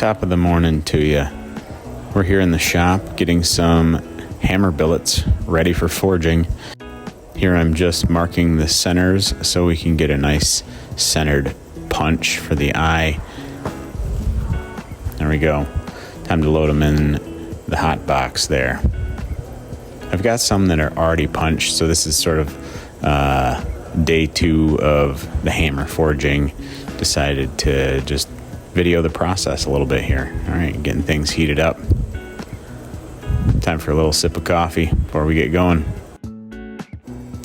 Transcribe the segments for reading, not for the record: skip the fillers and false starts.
Top of the morning to you. We're here in the shop getting some hammer billets ready for forging. Here I'm just marking the centers so we can get a nice centered punch for the eye. There we go. Time to load them in the hot box there. I've got some that are already punched, so this is sort of day 2 of the hammer forging. Decided to just video the process a little bit here. All right, getting things heated up. Time for a little sip of coffee before we get going.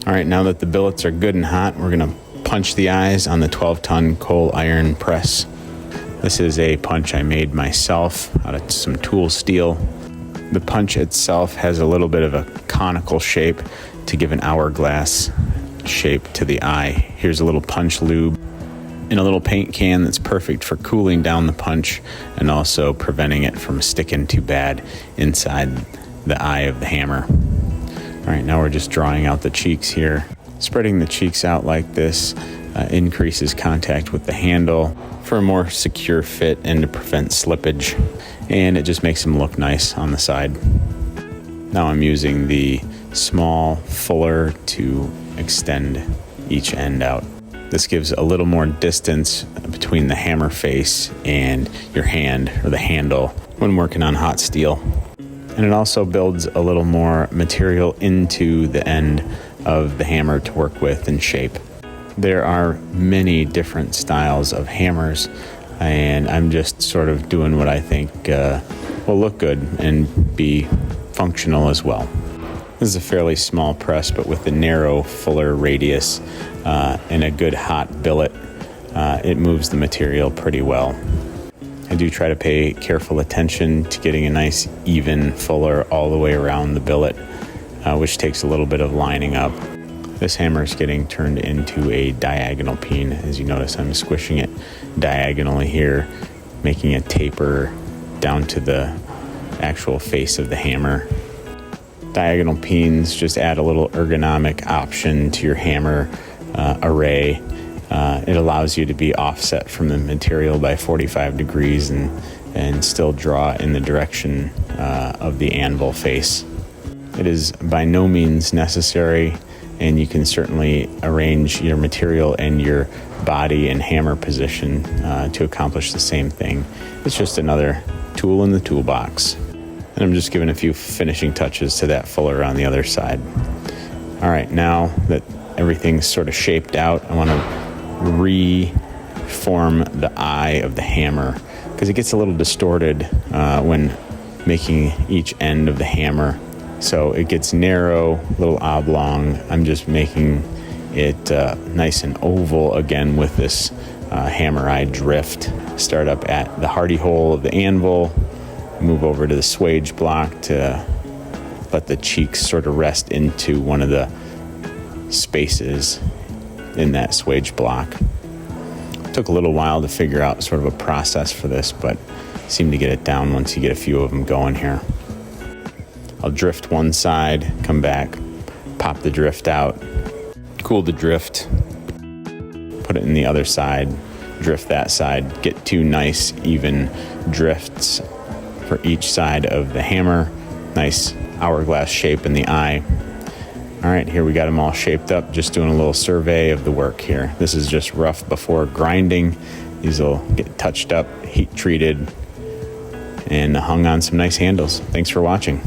All right, now that the billets are good and hot, we're gonna punch the eyes on the 12-ton coal iron press. This is a punch I made myself out of some tool steel. The punch itself has a little bit of a conical shape to give an hourglass shape to the eye. Here's a little punch lube in a little paint can that's perfect for cooling down the punch and also preventing it from sticking too bad inside the eye of the hammer. All right, now we're just drawing out the cheeks here. Spreading the cheeks out like this increases contact with the handle for a more secure fit and to prevent slippage, and it just makes them look nice on the side. Now I'm using the small fuller to extend each end out. This gives a little more distance between the hammer face and your hand or the handle when working on hot steel. And it also builds a little more material into the end of the hammer to work with and shape. There are many different styles of hammers, and I'm just sort of doing what I think will look good and be functional as well. This is a fairly small press, but with the narrow, fuller radius and a good hot billet, it moves the material pretty well. I do try to pay careful attention to getting a nice, even fuller all the way around the billet, which takes a little bit of lining up. This hammer is getting turned into a diagonal peen. As you notice, I'm squishing it diagonally here, making a taper down to the actual face of the hammer. Diagonal peens just add a little ergonomic option to your hammer array. It allows you to be offset from the material by 45 degrees and still draw in the direction of the anvil face. It is by no means necessary, and you can certainly arrange your material and your body and hammer position to accomplish the same thing. It's just another tool in the toolbox. And I'm just giving a few finishing touches to that fuller on the other side. All right, now that everything's sort of shaped out, I want to reform the eye of the hammer because it gets a little distorted when making each end of the hammer. So it gets narrow, a little oblong. I'm just making it nice and oval again with this hammer eye drift. Start up at the hardy hole of the anvil, move over to the swage block to let the cheeks sort of rest into one of the spaces in that swage block. It took a little while to figure out sort of a process for this, but seemed to get it down once you get a few of them going here. I'll drift one side, come back, pop the drift out, cool the drift, put it in the other side, drift that side, get 2 nice even drifts for each side of the hammer. Nice hourglass shape in the eye. All right, here we got them all shaped up. Just doing a little survey of the work here. This is just rough before grinding. These will get touched up, heat treated, and hung on some nice handles. Thanks for watching.